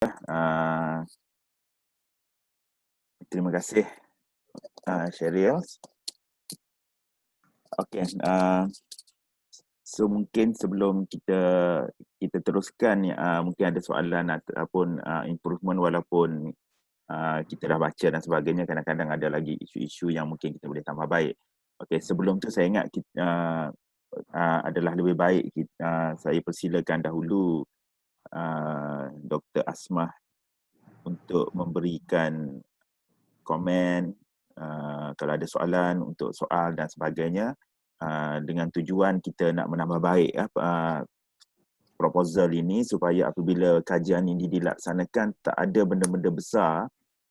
Uh, terima kasih Cheryl. Okey, so mungkin sebelum kita teruskan, mungkin ada soalan ataupun improvement, walaupun kita dah baca dan sebagainya, kadang-kadang ada lagi isu-isu yang mungkin kita boleh tambah baik. Okey, sebelum tu saya ingat kita, adalah lebih baik saya persilakan dahulu Dr. Asmah untuk memberikan komen, kalau ada soalan untuk soal dan sebagainya, dengan tujuan kita nak menambah baik proposal ini supaya apabila kajian ini dilaksanakan tak ada benda-benda besar,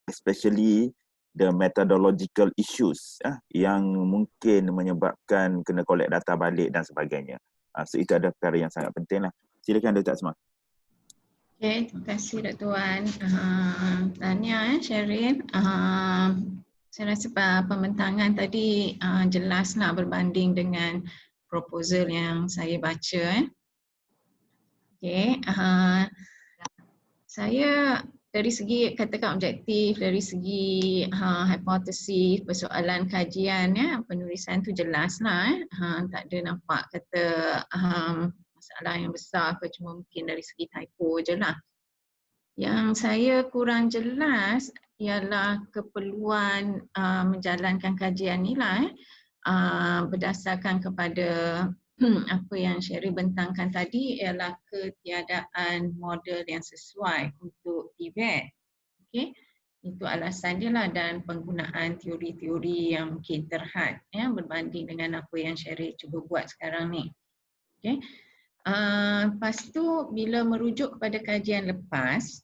especially the methodological issues yang mungkin menyebabkan kena collect data balik dan sebagainya. So itu ada perkara yang sangat penting lah. Silakan Dr. Asmah. Okay, terima kasih Dr. Wan. Tanya Sherin. Saya rasa pembentangan tadi jelaslah berbanding dengan proposal yang saya baca. Okay, saya dari segi katakan objektif, dari segi hipotesis, persoalan kajian, penulisan tu jelaslah. Tak ada nampak kata masalah yang besar ke, cuma mungkin dari segi typo je lah. Yang saya kurang jelas ialah keperluan menjalankan kajian ni lah berdasarkan kepada apa yang Sherry bentangkan tadi, ialah ketiadaan model yang sesuai untuk TVET. Okay. Itu alasan dia lah, dan penggunaan teori-teori yang mungkin terhad berbanding dengan apa yang Sherry cuba buat sekarang ni. Okay. Lepas tu bila merujuk kepada kajian lepas,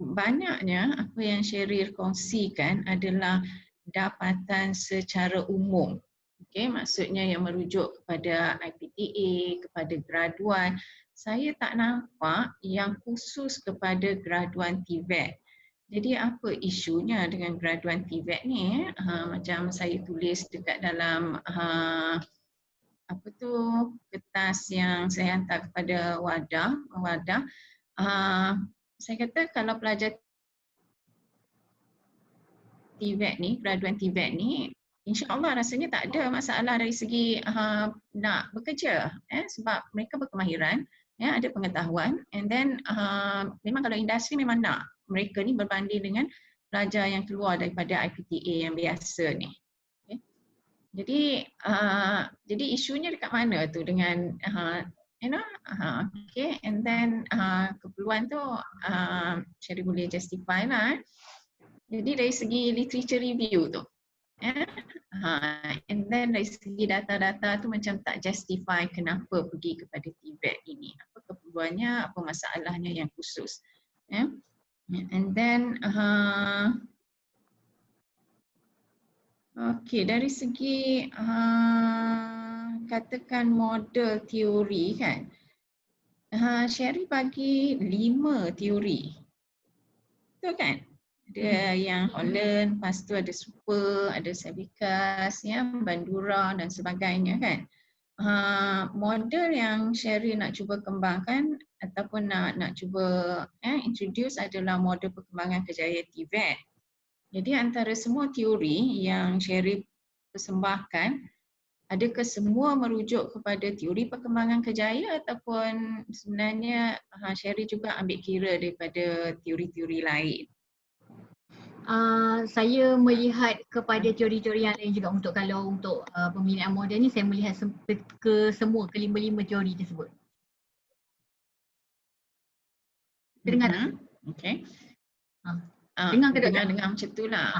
banyaknya apa yang Sheryl kongsikan adalah dapatan secara umum. Okay, maksudnya yang merujuk kepada IPTA, kepada graduan. Saya tak nampak yang khusus kepada graduan TVET. Jadi apa isunya dengan graduan TVET ni? Macam saya tulis dekat dalam apa tu, kertas yang saya hantar kepada wadah. Saya kata kalau pelajar TVET ni, graduan TVET ni, insya-Allah rasanya tak ada masalah dari segi nak bekerja, sebab mereka berkemahiran, ada pengetahuan, and then memang kalau industri memang nak mereka ni berbanding dengan pelajar yang keluar daripada IPTA yang biasa ni. Okay. Jadi isunya dekat mana tu dengan okay, and then keperluan tu Sherry boleh justify lah. Jadi dari segi literature review tu, and then dari segi data-data tu macam tak justify kenapa pergi kepada TVET ini, apa keperluannya, apa masalahnya yang khusus. And then okay, dari segi katakan model teori kan, Sherry bagi 5 teori. Betul kan? Ada yang Holland, lepas tu ada Super, ada Savickas, Bandura dan sebagainya kan. Model yang Sherry nak cuba kembangkan ataupun nak cuba introduce adalah model perkembangan kejayaan TVET. Jadi antara semua teori yang Sherry persembahkan, adakah semua merujuk kepada teori perkembangan kejayaan ataupun sebenarnya Sherry juga ambil kira daripada teori-teori lain? Saya melihat kepada teori-teori yang lain juga untuk pembinaan model ni, saya melihat ke kelima-lima teori tersebut. Dengar? Okay. Dengar macam tu lah.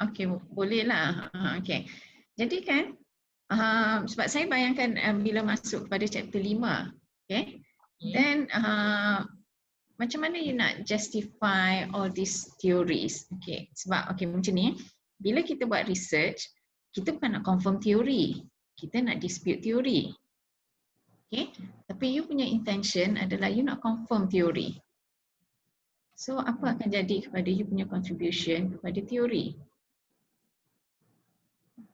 Okay, boleh lah. Okay. Jadi kan, sebab saya bayangkan bila masuk pada chapter 5, okay, then macam mana you nak justify all these theories? Okay, sebab macam ni, bila kita buat research, kita bukan nak confirm teori, kita nak dispute teori. Okay, tapi you punya intention adalah you nak confirm teori. So apa akan jadi kepada you punya contribution kepada teori?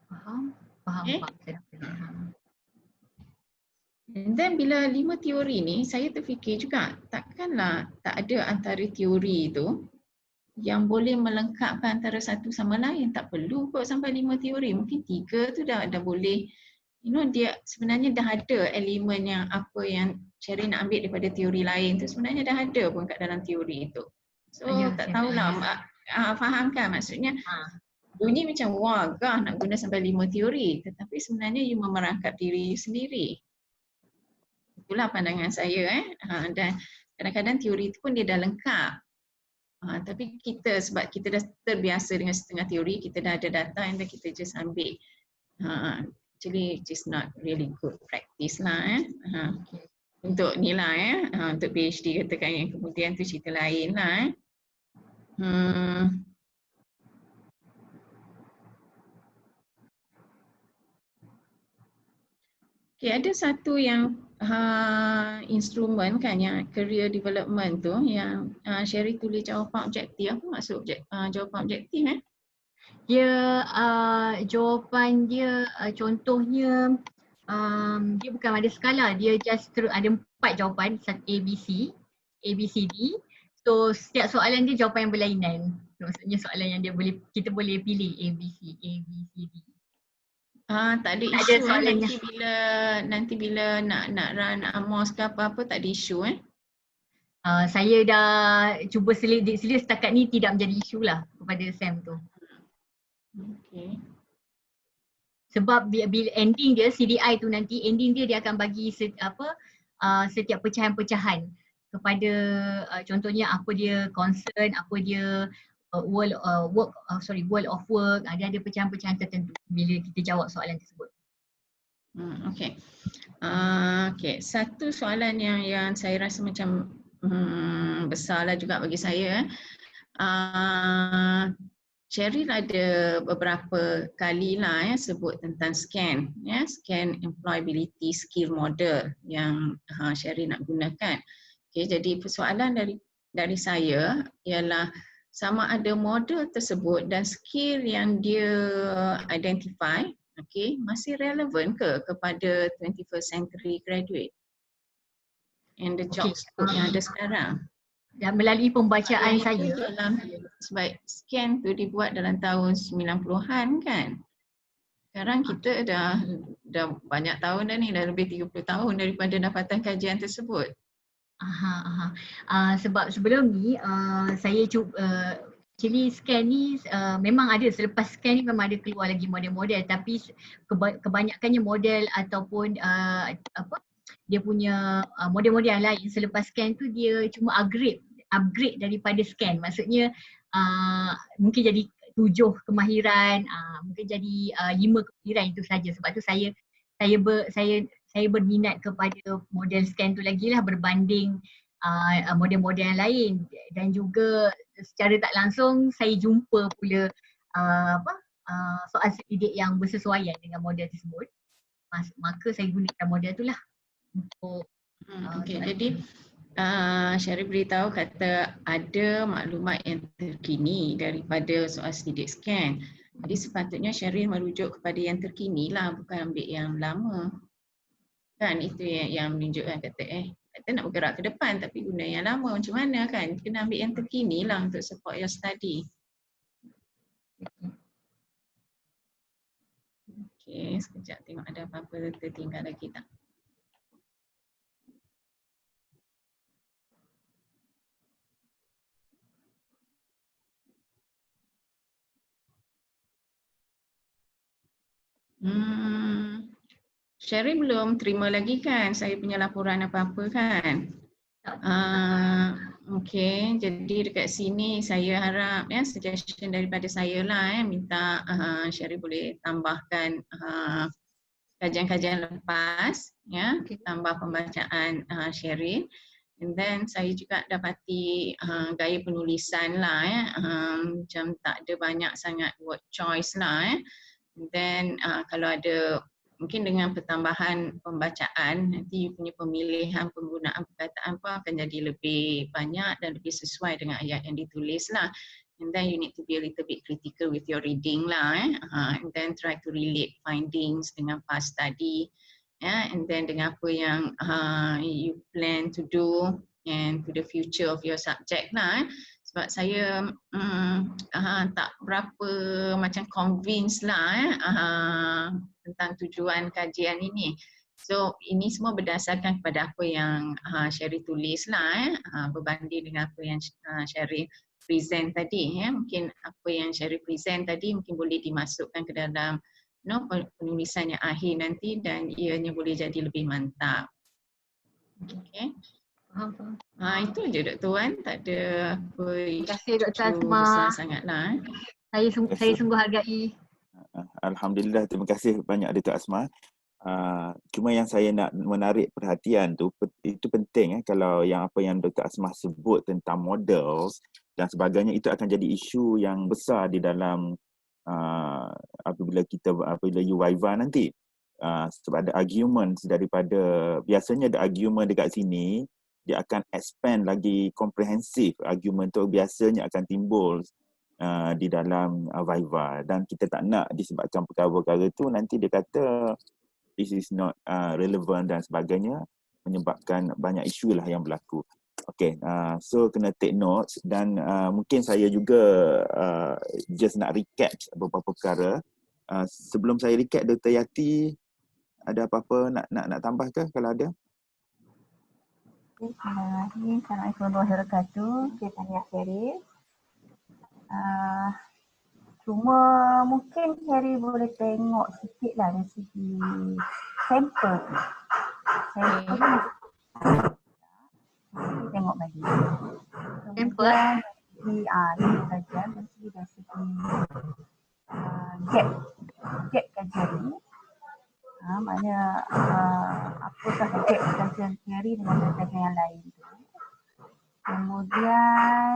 Faham. And then bila 5 teori ni, saya terfikir juga takkanlah tak ada antara teori tu yang boleh melengkapkan antara satu sama lain. Tak perlu kot sampai 5 teori. Mungkin 3 tu dah boleh. Dia sebenarnya dah ada elemen yang apa yang Sherry nak ambil daripada teori lain tu sebenarnya dah ada pun kat dalam teori itu. So tak tahulah, faham kan maksudnya? Bunyi macam wah gah nak guna sampai 5 teori, tetapi sebenarnya you memerangkap diri you sendiri. Itulah pandangan saya. Dan kadang-kadang teori itu pun dia dah lengkap. Tapi kita sebab kita dah terbiasa dengan setengah teori, kita dah ada data and then kita just ambil. Actually just not really good practice lah. Untuk ni lah untuk PhD katakan yang kemudian tu cerita lain lah. Okay, ada satu yang instrumen kan yang career development tu yang Sherry tulis jawapan objektif. Apa maksud jawapan objektif Dia jawapan dia contohnya dia bukan ada skala, dia just ada 4 jawapan, ABC, ABCD. So setiap soalan dia jawapan yang berlainan. So, maksudnya soalan yang kita boleh pilih ABC, ABCD. Tak ada isu nanti bila nak run AMOS ke apa-apa tak ada isu Saya dah cuba selidik setakat ni tidak menjadi isu lah kepada SAM tu. Okay. Sebab bila ending dia, CDI tu nanti ending dia akan bagi setiap pecahan-pecahan kepada contohnya apa dia concern, apa dia world of work, dia ada pecahan-pecahan tertentu bila kita jawab soalan tersebut. Okay. Okay, satu soalan yang saya rasa macam besarlah juga bagi saya. Cheryl ada beberapa kali lah sebut tentang SCAN, SCAN Employability Skill Model yang Cheryl nak gunakan. Okay, jadi persoalan dari saya ialah sama ada model tersebut dan skill yang dia identify, okay, masih relevan ke kepada 21st century graduate and the job scope yang ada sekarang. Dan melalui pembacaan saya sebab SCAN tu dibuat dalam tahun 90-an kan. Sekarang kita dah banyak tahun dah ni, dah lebih 30 tahun daripada dapatan kajian tersebut. Sebab sebelum ni saya cuba actually SCAN ni memang ada, selepas SCAN ni memang ada keluar lagi model-model, tapi kebanyakannya model ataupun dia punya model-model yang lain selepas SCAN tu dia cuma upgrade daripada SCAN. Maksudnya mungkin jadi 7 kemahiran, mungkin jadi 5 kemahiran, itu saja. Sebab tu saya berminat kepada model SCAN tu lagi lah berbanding model-model yang lain. Dan juga secara tak langsung saya jumpa pula soal selidik yang bersesuaian dengan model tersebut. Maka saya gunakan model tu lah untuk jadi Syarif beritahu kata ada maklumat yang terkini daripada soal selidik SCAN. Jadi sepatutnya Syarif merujuk kepada yang terkini lah, bukan ambil yang lama. Kan itu yang menunjukkan kata kita nak bergerak ke depan tapi guna yang lama, macam mana kan? Kena ambil yang terkini lah untuk support your study. Okay, sekejap tengok ada apa-apa tertinggal lagi tak. Sherry belum terima lagi kan saya punya laporan apa-apa kan? Okay, jadi dekat sini saya harap suggestion daripada saya lah minta Sherry boleh tambahkan kajian-kajian lepas tambah pembacaan Sherry. And then saya juga dapati gaya penulisan lah macam tak ada banyak sangat word choice lah And then kalau ada mungkin dengan pertambahan pembacaan nanti punya pemilihan penggunaan perkataan pun akan jadi lebih banyak dan lebih sesuai dengan ayat yang ditulis lah. And then you need to be a little bit critical with your reading lah and then try to relate findings dengan past study and then dengan apa yang you plan to do and to the future of your subject lah. Sebab saya tak berapa macam convinced lah tentang tujuan kajian ini. So ini semua berdasarkan kepada apa yang Sherry tulis lah, berbanding dengan apa yang Sherry present tadi. Mungkin apa yang Sherry present tadi mungkin boleh dimasukkan ke dalam penulisan yang akhir nanti dan ianya boleh jadi lebih mantap. Okay. Faham. Itu je Dr. Wan, tak ada apa Terima kasih Dr. isu Azma. besar sangatlah. Saya sungguh hargai. Alhamdulillah, terima kasih banyak Dr. Azma. Cuma yang saya nak menarik perhatian tu, itu penting kalau yang apa yang Dr. Azma sebut tentang models dan sebagainya, itu akan jadi isu yang besar di dalam apabila you Viva nanti. Sebab ada arguments daripada, biasanya ada argument dekat sini, dia akan expand lagi komprehensif. Argument tu biasanya akan timbul di dalam Viva, dan kita tak nak disebabkan perkara-perkara tu nanti dia kata this is not relevant dan sebagainya, menyebabkan banyak isu lah yang berlaku. Okay, so kena take notes dan mungkin saya juga just nak recap beberapa perkara. Sebelum saya recap, Dr. Yati ada apa-apa nak tambah ke kalau ada? Bismillahirrahmanirrahim. Assalamualaikum warahmatullahi wabarakatuh. Saya Tania Sherry. Cuma mungkin Sherry boleh tengok sikit lah dari segi sampel tu. Sampel tu tengok balik. Kemudian dari kajian, dari segi gap kajian ni. Maknanya apakah gap kajian teori dengan kajian yang lain tu. Kemudian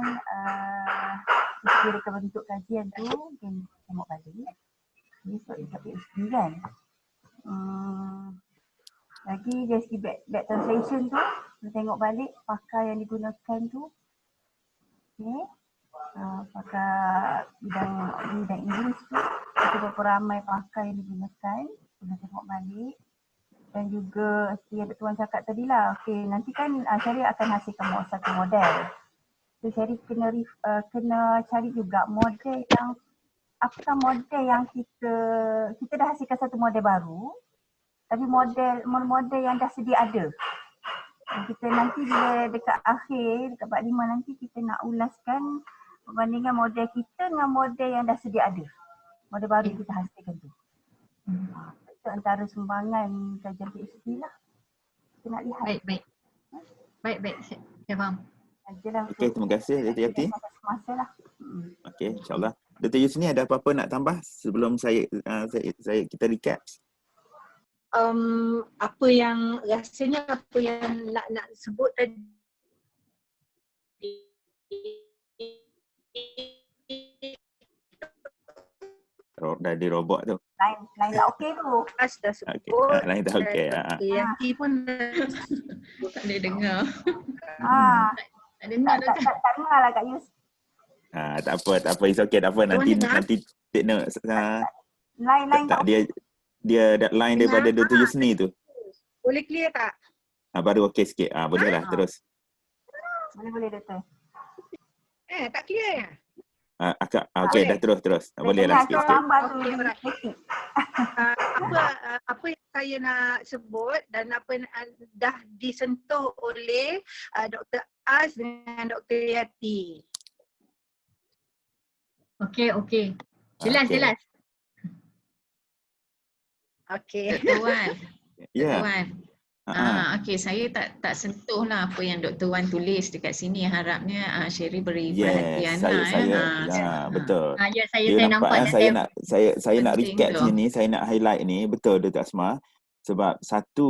segi reka bentuk kajian tu mungkin tengok balik. Ini sebab dia PhD kan. Lagi dari segi back translation tu, tengok balik pakar yang digunakan tu. Okay. Pakar bidang Inggeris tu, ada berapa ramai pakar yang digunakan, kena tengok balik. Dan juga seperti yang Dr. Wan cakap tadi lah, okay, nanti kan Sherry akan hasilkan satu model. So Sherry kena cari juga model yang, apakah model yang kita dah hasilkan satu model baru, tapi model yang dah sedia ada. Dan kita nanti bila dekat akhir, dekat bab 5 nanti kita nak ulaskan perbandingan model kita dengan model yang dah sedia ada. Model baru kita hasilkan tu. Itu antara sumbangan kajian PhD lah. Kita nak lihat. Baik. Saya faham. Okey, terima kasih Dr. Yati. Masa lah. Okey, insyaAllah. Dr. Yusni ada apa-apa nak tambah sebelum kita recap? Apa yang rasanya apa yang nak sebut tadi dah di robot tu. Lain tak okey tu. dah sebut. Lain tak okey. Yanti pun Tak boleh dengar. Tak Tak dengar lah Kak Yus. Tak apa. It's okay, tak apa. Nanti take note. Lain tak okey. Dia line daripada Dr. Yusni tu. boleh clear tak? Baru okey sikit. Boleh lah, terus. Boleh Doktor. Tak clear ya? Okey, dah terus. Boleh lah sikit. Okey, apa yang saya nak sebut dan apa yang dah disentuh oleh Dr. Az dengan Dr. Yati. Okey. Jelas. Okey. Dr. Wan. Ya. Dr. Wan. Okey, saya tak sentuh lah apa yang Dr. Wan tulis dekat sini. Harapnya Sherry beri perhatian saya betul. Saya nampak saya nak recap tu. sini, saya nak highlight ni, betul Dr. Azma. Sebab satu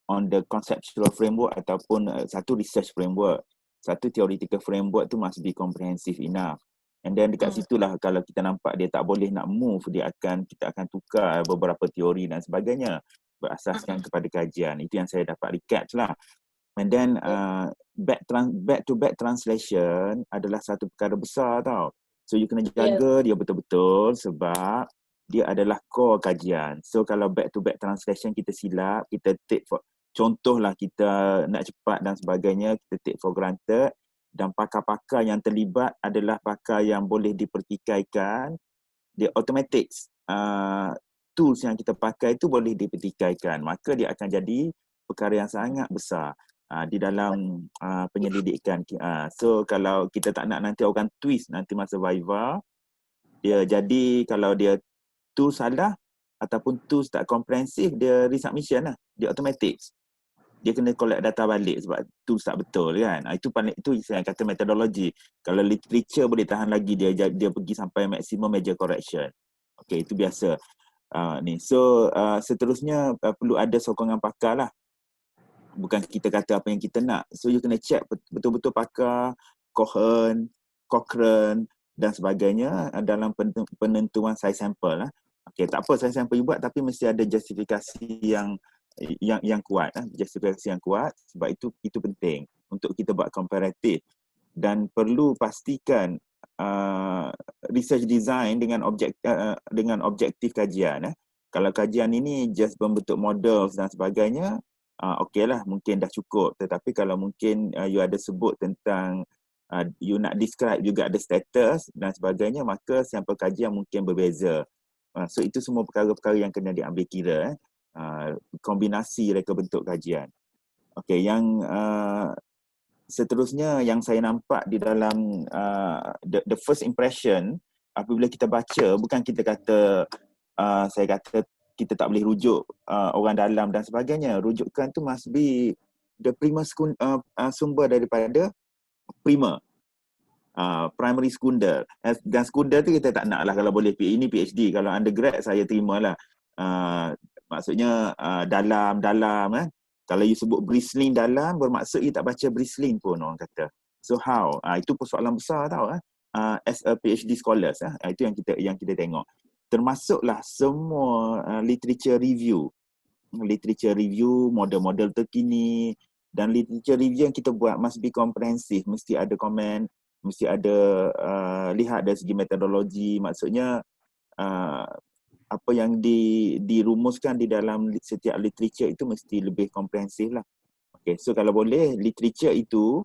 on the conceptual framework ataupun satu research framework, satu theoretical framework tu must be comprehensive enough. And then dekat situlah kalau kita nampak dia tak boleh nak move, kita akan tukar beberapa teori dan sebagainya berasaskan kepada kajian. Itu yang saya dapat recap lah. And then back to back translation adalah satu perkara besar tau. So you kena jaga dia betul-betul sebab dia adalah core kajian. So kalau back to back translation kita silap, kita take for, contohlah kita nak cepat dan sebagainya, kita take for granted, dan pakar-pakar yang terlibat adalah pakar yang boleh dipertikaikan, dia automatics. Tools yang kita pakai itu boleh dipertikaikan, maka dia akan jadi perkara yang sangat besar di dalam penyelidikan. So kalau kita tak nak nanti orang twist nanti masa Viva, dia jadi kalau dia tools salah ataupun tools tak komprehensif, dia resubmission lah, dia automatics. Dia kena collect data balik sebab tools tak betul kan. Itu saya kata metodologi. Kalau literature boleh tahan lagi, dia pergi sampai maximum major correction. Okay, itu biasa. So seterusnya perlu ada sokongan pakar lah. Bukan kita kata apa yang kita nak. So you kena check betul-betul pakar, Cohen, Cochrane dan sebagainya dalam penentuan size sample lah. Okay, tak apa size sample you buat, tapi mesti ada justifikasi yang kuat lah. Justifikasi yang kuat sebab itu penting untuk kita buat komparatif. Dan perlu pastikan research design dengan objektif kajian. Kalau kajian ini just membentuk models dan sebagainya, okey lah, mungkin dah cukup. Tetapi kalau mungkin you ada sebut tentang you nak describe juga ada status dan sebagainya, maka sampel kajian mungkin berbeza. So itu semua perkara-perkara yang kena diambil kira. Kombinasi reka bentuk kajian. Okey, yang seterusnya yang saya nampak di dalam the first impression apabila kita baca, bukan kita kata saya kata kita tak boleh rujuk orang dalam dan sebagainya. Rujukan tu must be the primer sumber daripada primer. Primary sekunder. Dan sekunder tu kita tak nak lah kalau boleh. Ini PhD. Kalau undergrad saya terimalah. Maksudnya dalam kan. Kalau you sebut bristling dalam, bermaksud you tak baca bristling pun orang kata. So how? Itu persoalan besar tau. As a PhD scholars. Itu yang kita tengok. Termasuklah semua literature review. Literature review, model-model terkini. Dan literature review yang kita buat must be comprehensive. Mesti ada komen, mesti ada lihat dari segi metodologi. Maksudnya apa yang dirumuskan di dalam setiap literature itu mesti lebih komprehensif lah. Okay, so kalau boleh literature itu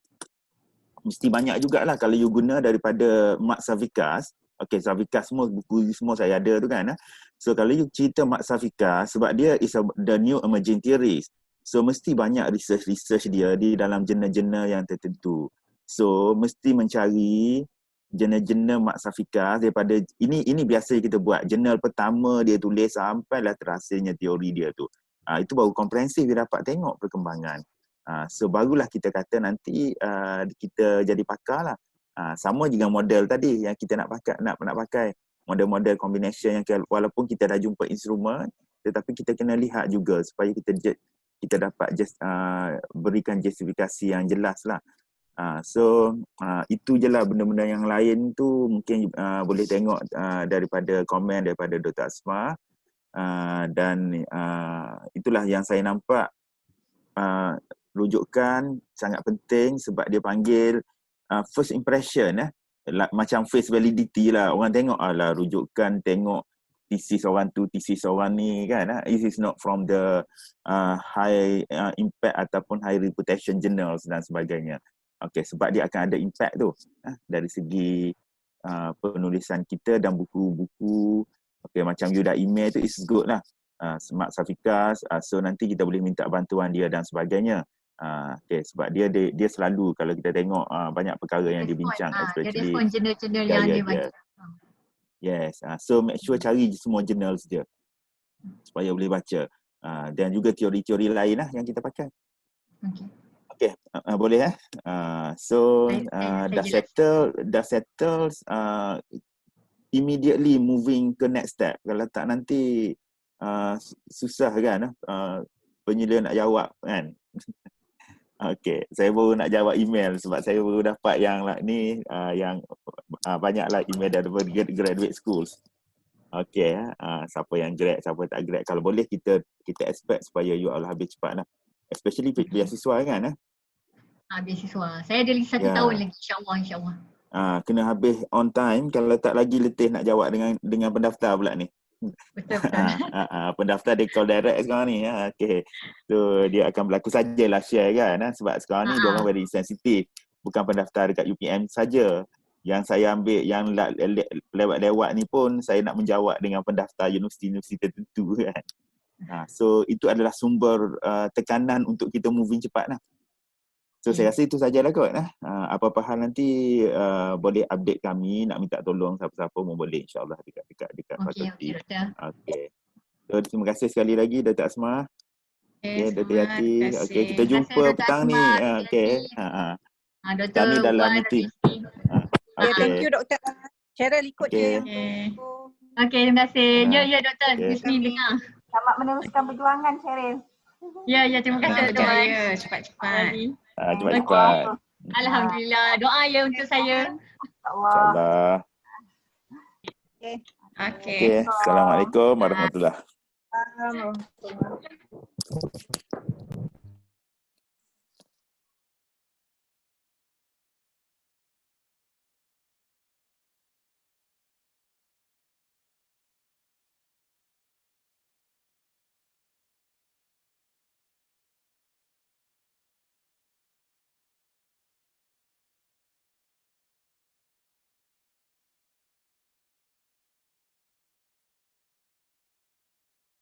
mesti banyak jugalah kalau you guna daripada Mark Savikas. Okay, Savikas semua, buku semua saya ada tu kan. So kalau you cerita Mark Savikas, sebab dia is the new emerging theories. So mesti banyak research dia di dalam jurnal-jurnal yang tertentu. So mesti mencari jurnal-jurnal Mark Savikas daripada ini biasa kita buat. Jurnal pertama dia tulis sampailah terhasilnya teori dia tu. Itu baru komprehensif, dia dapat tengok perkembangan. So barulah kita kata nanti kita jadi pakar lah. Sama juga model tadi yang kita nak pakai. Model-model combination yang walaupun kita dah jumpa instrumen, tetapi kita kena lihat juga supaya kita dapat berikan justifikasi yang jelas lah. So itu je lah, benda-benda yang lain tu mungkin boleh tengok daripada komen daripada Dr. Asma. Dan itulah yang saya nampak rujukan sangat penting sebab dia panggil first impression macam face validity lah. Orang tengok lah rujukan, tengok thesis orang tu, thesis orang ni kan. It is not from the high impact ataupun high reputation journals dan sebagainya. Okay, sebab dia akan ada impact tu dari segi penulisan kita dan buku-buku. Okay, macam you dah email tu is good lah. Mark Savikas, so nanti kita boleh minta bantuan dia dan sebagainya. Okay, sebab dia selalu kalau kita tengok banyak perkara yang dia bincang, dia respon jurnal-jurnal yang dia baca. Yes, so make sure cari semua journals dia supaya boleh baca. Dan juga teori-teori lain lah yang kita pakai. Okay, boleh so dah settle immediately moving ke next step. Kalau tak nanti susah kan penyelidik nak jawab kan. Okay, saya baru nak jawab email sebab saya baru dapat yang ni yang banyaklah email daripada graduate schools. Okay, siapa yang grad, siapa tak grad. Kalau boleh kita expect supaya you all habis cepat lah. Especially beasiswa kan. Beasiswa. Saya ada lagi 1 tahun lagi, insyaAllah. Kena habis on time. Kalau tak lagi letih nak jawab dengan pendaftar pula ni. Betul. Pendaftar dia call direct sekarang ni. Okay. So dia akan berlaku sajalah share kan. Sebab sekarang ni diorang very sensitif. Bukan pendaftar dekat UPM saja. Yang saya ambil yang lewat-lewat ni pun saya nak menjawab dengan pendaftar universiti-universiti tertentu kan. So itu adalah sumber tekanan untuk kita moving cepat lah. So saya rasa itu sajalah kot. Apa-apa hal nanti boleh update kami, nak minta tolong siapa-siapa pun boleh insyaAllah dekat fakulti. Okay. So terima kasih sekali lagi Dr. Asma. Okay, Dr. Yati. Okay, kita jumpa petang ni. Okay. Kami dalam meeting. Thank you Dr. Cheryl ikut je. Okay, terima kasih. Ya Dr. Bismi dengar. Selamat meneruskan perjuangan Cheryl. Ya, terima kasih tuan. Cepat-cepat. Cepat-cepat. Alhamdulillah. Doa ya untuk saya. InsyaAllah. Okay. Assalamualaikum warahmatullahi wabarakatuh.